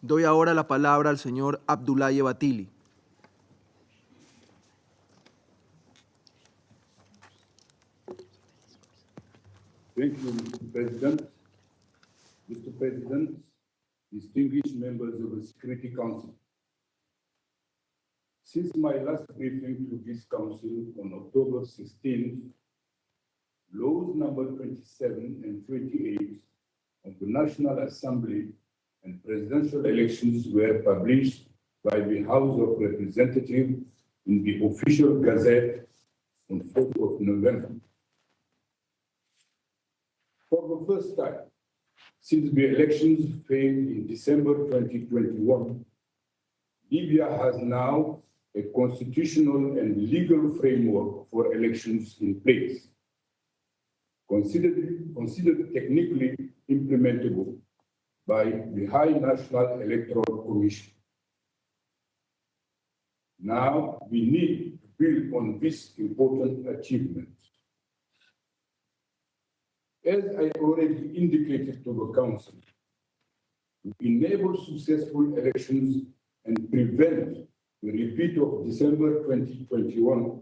Doy ahora la palabra al señor Abdoulaye Bathily. Thank you, Mr. President. Mr. President, distinguished members of the Security Council. Since my last briefing to this Council on October 16th, laws number 27 and 28 of the National Assembly and presidential elections were published by the House of Representatives in the official gazette on 4th of November. For the first time since the elections failed in December 2021, Libya has now a constitutional and legal framework for elections in place, considered technically implementable by the High National Electoral Commission. Now we need to build on this important achievement. As I already indicated to the Council, to enable successful elections and prevent the repeat of December 2021,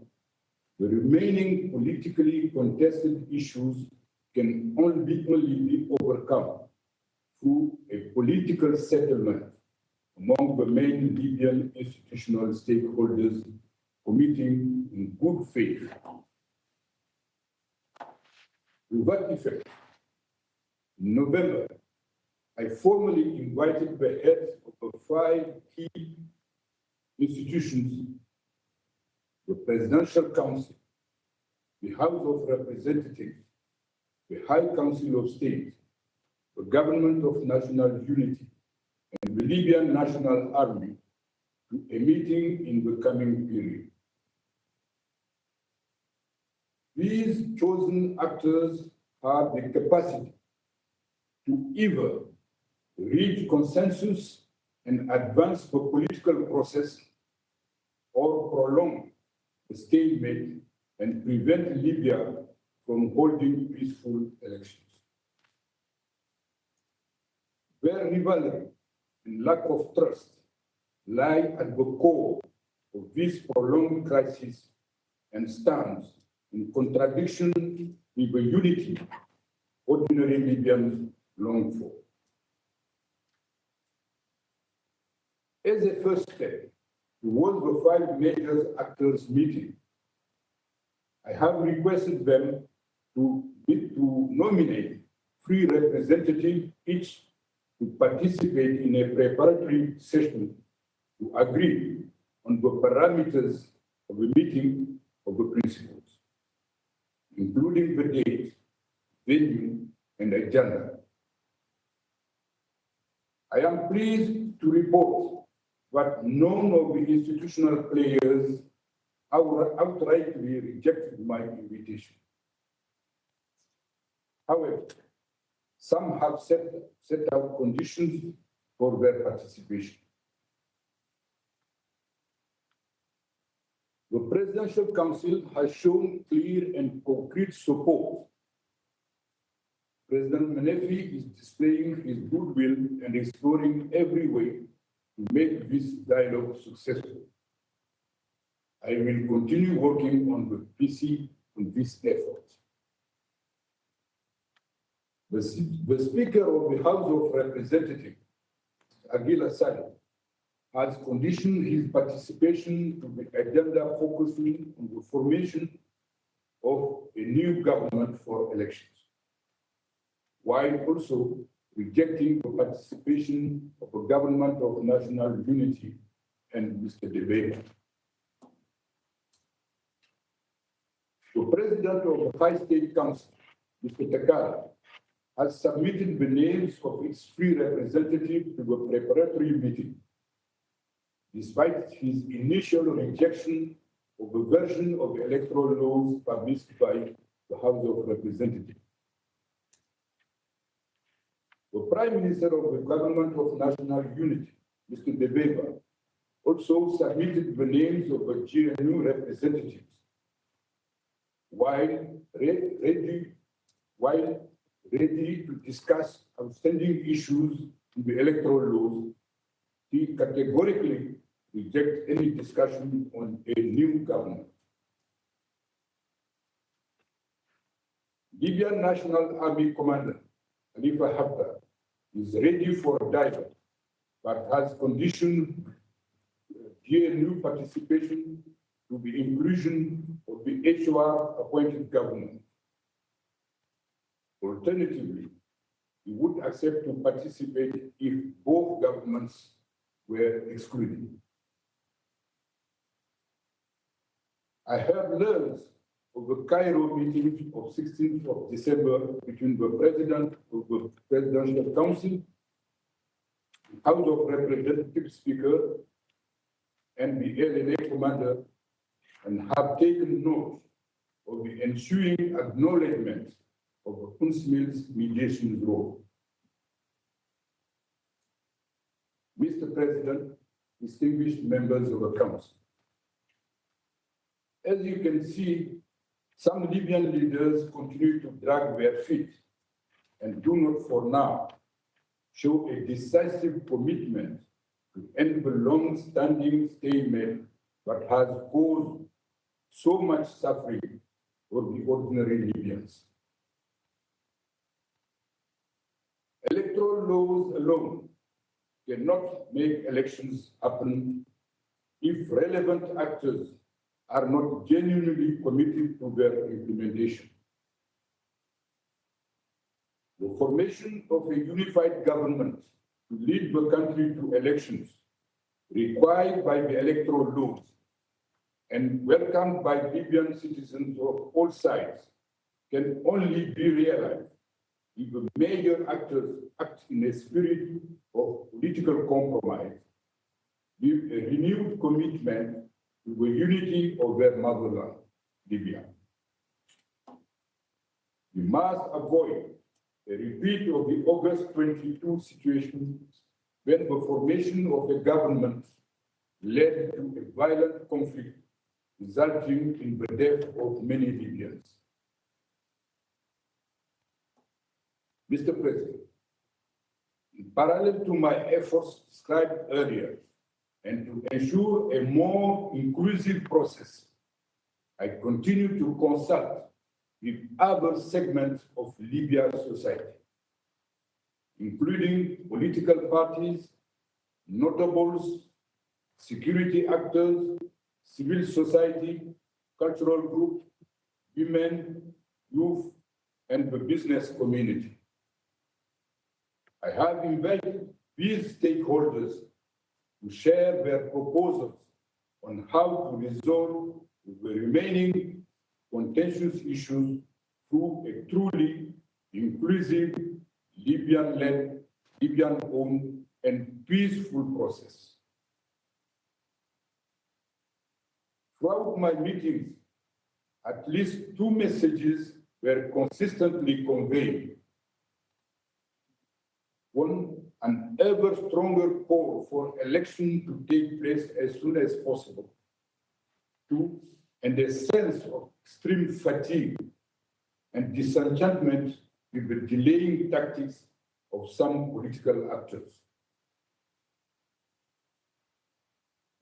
the remaining politically contested issues can only be overcome through a political settlement among the main Libyan institutional stakeholders committing in good faith. To that effect, in November, I formally invited the heads of the 5 key institutions: the Presidential Council, the House of Representatives, the High Council of State, the Government of National Unity, and the Libyan National Army to a meeting in the coming period. These chosen actors have the capacity to either reach consensus and advance the political process, or prolong the stalemate and prevent Libya from holding peaceful elections. Their rivalry and lack of trust lie at the core of this prolonged crisis and stands in contradiction with the unity ordinary Libyans long for. As a first step towards the 5 major actors meeting, I have requested them to nominate 3 representatives each to participate in a preparatory session to agree on the parameters of the meeting of the principals, including the date, venue, and agenda. I am pleased to report that none of the institutional players outrightly rejected my invitation. However, some have set out conditions for their participation. The Presidential Council has shown clear and concrete support. President Menefee is displaying his goodwill and exploring every way to make this dialogue successful. I will continue working on the PC on this effort. The Speaker of the House of Representatives, Aguila Saleh, has conditioned his participation to the agenda focusing on the formation of a new government for elections, while also rejecting the participation of a government of national unity and Mr. Debeba. The President of the High State Council, Mr. Takala, has submitted the names of its 3 representatives to the preparatory meeting, despite his initial rejection of the version of the electoral laws published by the House of Representatives. The Prime Minister of the Government of National Unity, Mr. Debeba, also submitted the names of the GNU representatives, while ready to discuss outstanding issues in the electoral laws categorically reject any discussion on a new government. Libyan National Army Commander Khalifa Haftar is ready for dialogue, but has conditioned GNU participation to the inclusion of the HOR-appointed government. Alternatively, he would accept to participate if both governments were excluded. I have learned of the Cairo meeting of 16th of December between the President of the Presidential Council, House of Representatives Speaker, and the LNA Commander, and have taken note of the ensuing acknowledgement of the UNSMIL's mediation role. Mr. President, distinguished members of the Council, as you can see, some Libyan leaders continue to drag their feet and do not for now show a decisive commitment to end the long-standing stalemate that has caused so much suffering for the ordinary Libyans. Electoral laws alone cannot make elections happen if relevant actors are not genuinely committed to their implementation. The formation of a unified government to lead the country to elections required by the electoral laws and welcomed by Libyan citizens of all sides can only be realized if the major actors act in a spirit of political compromise with a renewed commitment to the unity of their motherland, Libya. We must avoid a repeat of the August 22 situation when the formation of a government led to a violent conflict resulting in the death of many Libyans. Mr. President, in parallel to my efforts described earlier, and to ensure a more inclusive process, I continue to consult with other segments of Libya's society, including political parties, notables, security actors, civil society, cultural groups, women, youth, and the business community. I have invited these stakeholders to share their proposals on how to resolve the remaining contentious issues through a truly inclusive, Libyan-led, Libyan-owned, and peaceful process. Throughout my meetings, at least two messages were consistently conveyed. One, an ever stronger call for election to take place as soon as possible. Two, and a sense of extreme fatigue and disenchantment with the delaying tactics of some political actors.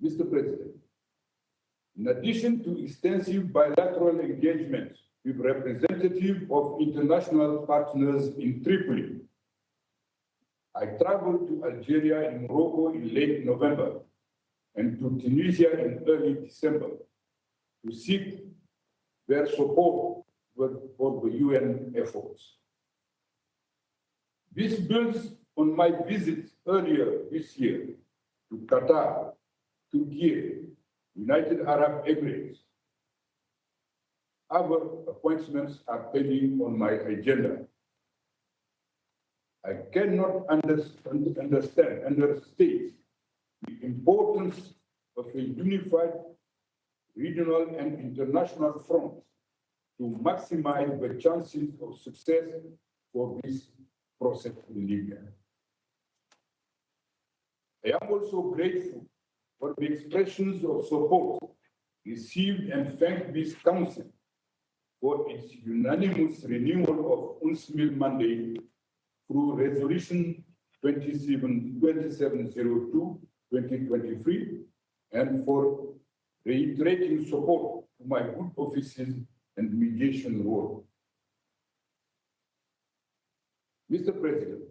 Mr. President, in addition to extensive bilateral engagement with representatives of international partners in Tripoli, I traveled to Algeria and Morocco in late November and to Tunisia in early December to seek their support for the UN efforts. This builds on my visit earlier this year to Qatar, Turkey, United Arab Emirates. Other appointments are pending on my agenda. I cannot understate the importance of a unified regional and international front to maximize the chances of success for this process in Libya. I am also grateful for the expressions of support received and thank this Council for its unanimous renewal of UNSMIL mandate through Resolution 2702-2021 2023, and for reiterating support to my good offices and mediation role. Mr. President,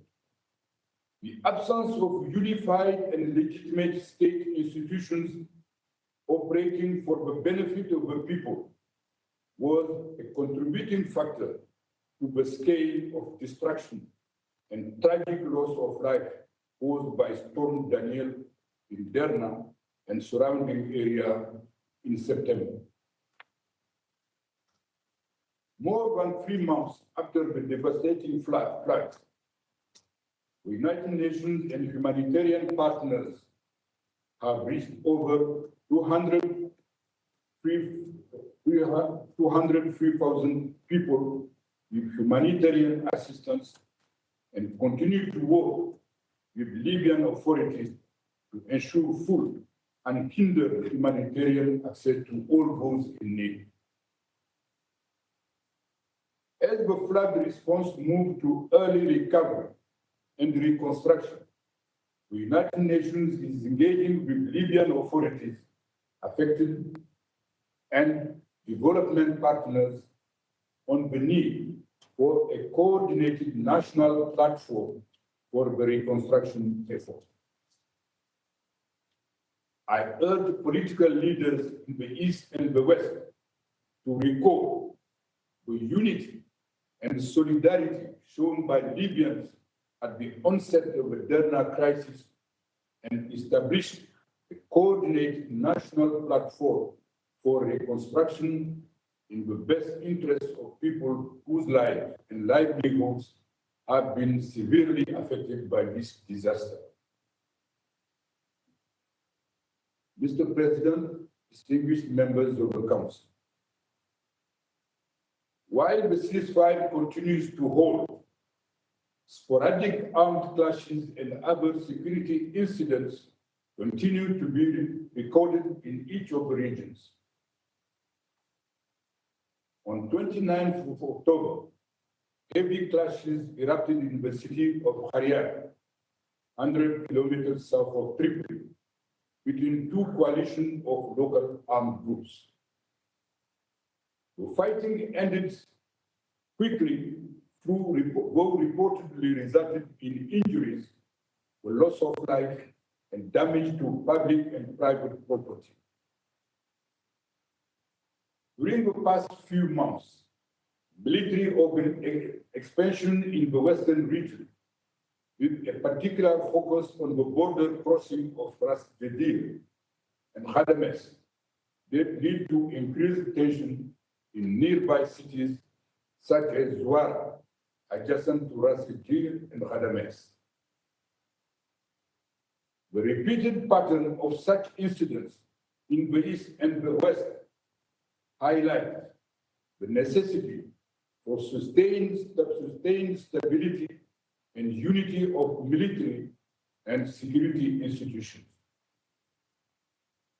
the absence of unified and legitimate state institutions operating for the benefit of the people was a contributing factor to the scale of destruction and tragic loss of life caused by Storm Daniel in Derna and surrounding area in September. More than 3 months after the devastating floods, the United Nations and humanitarian partners have reached over 203,000 people with humanitarian assistance and continue to work with Libyan authorities to ensure full and unhindered humanitarian access to all those in need. As the flood response moved to early recovery and reconstruction, the United Nations is engaging with Libyan authorities affected and development partners on the need for a coordinated national platform for the reconstruction effort. I urge political leaders in the East and the West to recall the unity and solidarity shown by Libyans at the onset of the Derna crisis and establish a coordinated national platform for reconstruction in the best interest of people whose lives and livelihoods have been severely affected by this disaster. Mr. President, distinguished members of the Council, while the ceasefire continues to hold, sporadic armed clashes and other security incidents continue to be recorded in each of the regions. On 29th of October, heavy clashes erupted in the city of Haryat, 100 kilometers south of Tripoli, between two coalitions of local armed groups. The fighting ended quickly, though reportedly resulted in injuries, the loss of life, and damage to public and private property. During the past few months, military expansion in the western region, with a particular focus on the border crossing of Ras Dedir and Ghadames, that lead to increased tension in nearby cities such as Zwara, adjacent to Ras Dedir and Ghadames. The repeated pattern of such incidents in the East and the West highlight the necessity for sustained stability and unity of military and security institutions.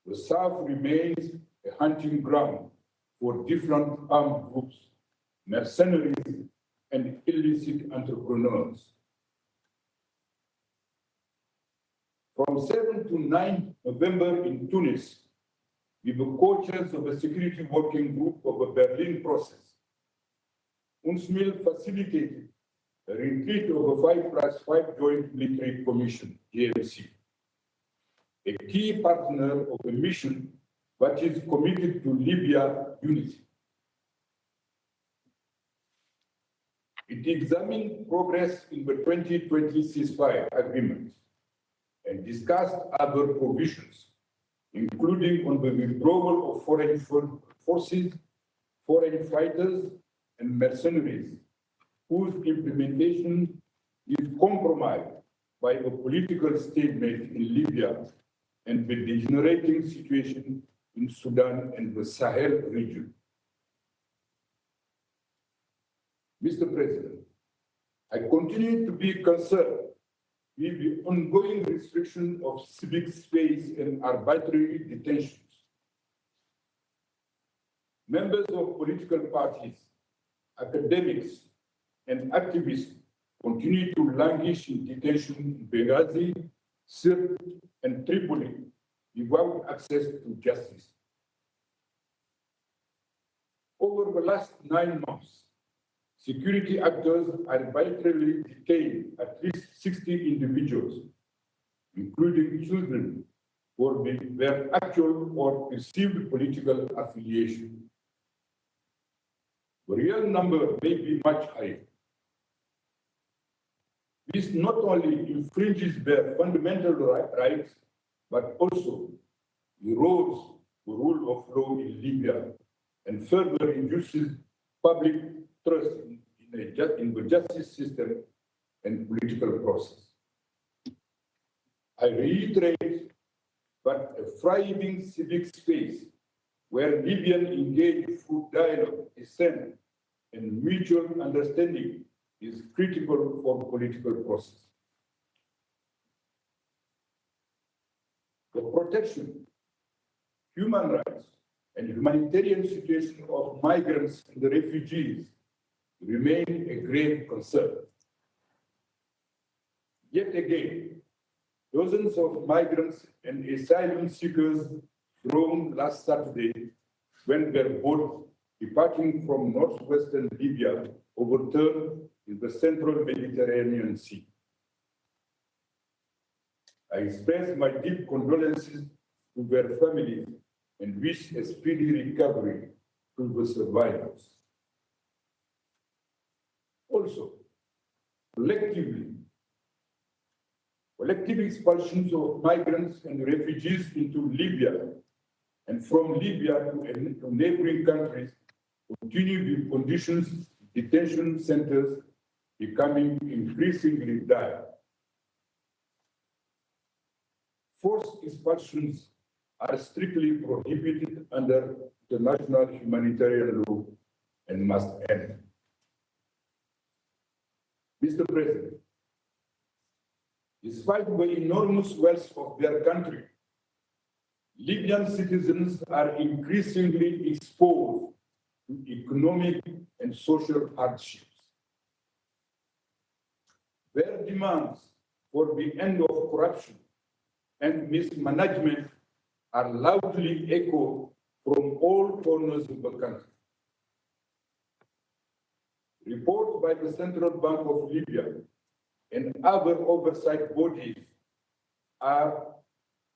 The South remains a hunting ground for different armed groups, mercenaries, and illicit entrepreneurs. From 7 to 9 November in Tunis, with the co-chairs of the Security Working Group of the Berlin process, UNSMIL facilitated a retreat of the 5+5 Joint Military Commission, JMC, a key partner of the mission that is committed to Libya unity. It examined progress in the 2020 ceasefire agreement and discussed other provisions, including on the withdrawal of foreign forces, foreign fighters, and mercenaries, whose implementation is compromised by the political stalemate in Libya and the degenerating situation in Sudan and the Sahel region. Mr. President, I continue to be concerned with the ongoing restriction of civic space and arbitrary detentions. Members of political parties, academics, and activists continue to languish in detention in Benghazi, Sirte, and Tripoli without access to justice. Over the last 9 months, security actors arbitrarily detained at least 60 individuals, including children, for their actual or perceived political affiliation. The real number may be much higher. This not only infringes their fundamental rights, but also erodes the rule of law in Libya and further reduces public trust in the justice system and political process. I reiterate that a thriving civic space where Libyan engage through dialogue, dissent, and mutual understanding is critical for the political process. The protection, human rights, and humanitarian situation of migrants and the refugees remain a grave concern. Yet again, dozens of migrants and asylum seekers drowned last Saturday when their boat departing from northwestern Libya overturned in the central Mediterranean Sea. I express my deep condolences to their families and wish a speedy recovery to the survivors. Also, collective expulsions of migrants and refugees into Libya and from Libya to neighboring countries continue with conditions, detention centers becoming increasingly dire. Forced expulsions are strictly prohibited under international humanitarian law and must end. Mr. President, despite the enormous wealth of their country, Libyan citizens are increasingly exposed to economic and social hardships. Their demands for the end of corruption and mismanagement are loudly echoed from all corners of the country. Reports by the Central Bank of Libya and other oversight bodies are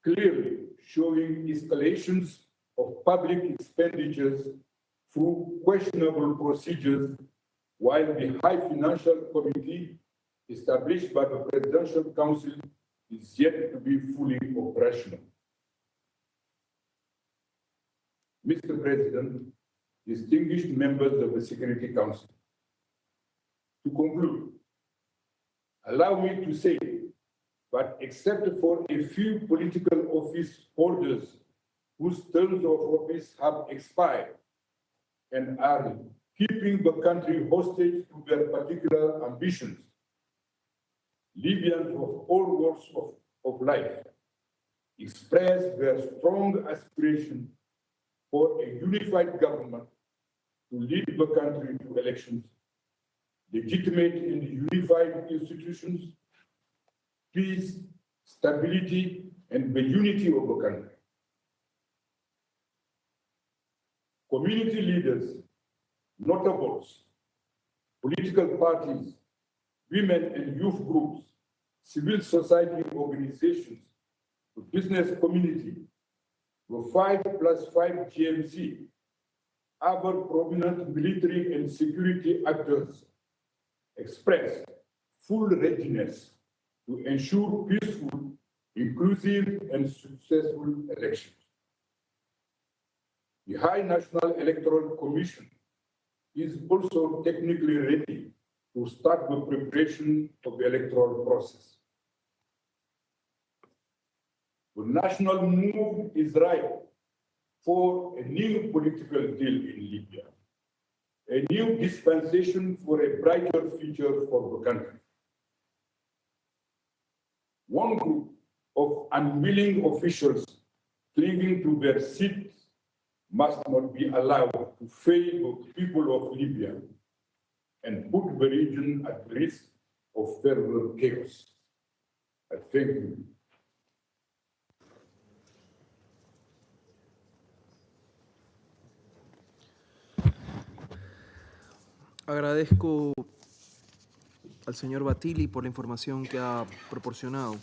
clearly showing escalations of public expenditures through questionable procedures, while the High Financial Committee established by the Presidential Council is yet to be fully operational. Mr. President, distinguished members of the Security Council, to conclude, allow me to say that except for a few political office holders whose terms of office have expired and are keeping the country hostage to their particular ambitions, Libyans of all walks of life express their strong aspiration for a unified government to lead the country to elections, legitimate and unified institutions, peace, stability, and the unity of the country. Community leaders, notables, political parties, women and youth groups, civil society organizations, the business community, the 5+5 GMC, other prominent military and security actors express full readiness to ensure peaceful, inclusive, and successful elections. The High National Electoral Commission is also technically ready to start the preparation of the electoral process. The national mood is ripe for a new political deal in Libya, a new dispensation for a brighter future for the country. One group of unwilling officials clinging to their seats must not be allowed to fail the people of Libya and put the region at risk of further chaos. I thank you Agradezco al señor Bathily por la información que ha proporcionado.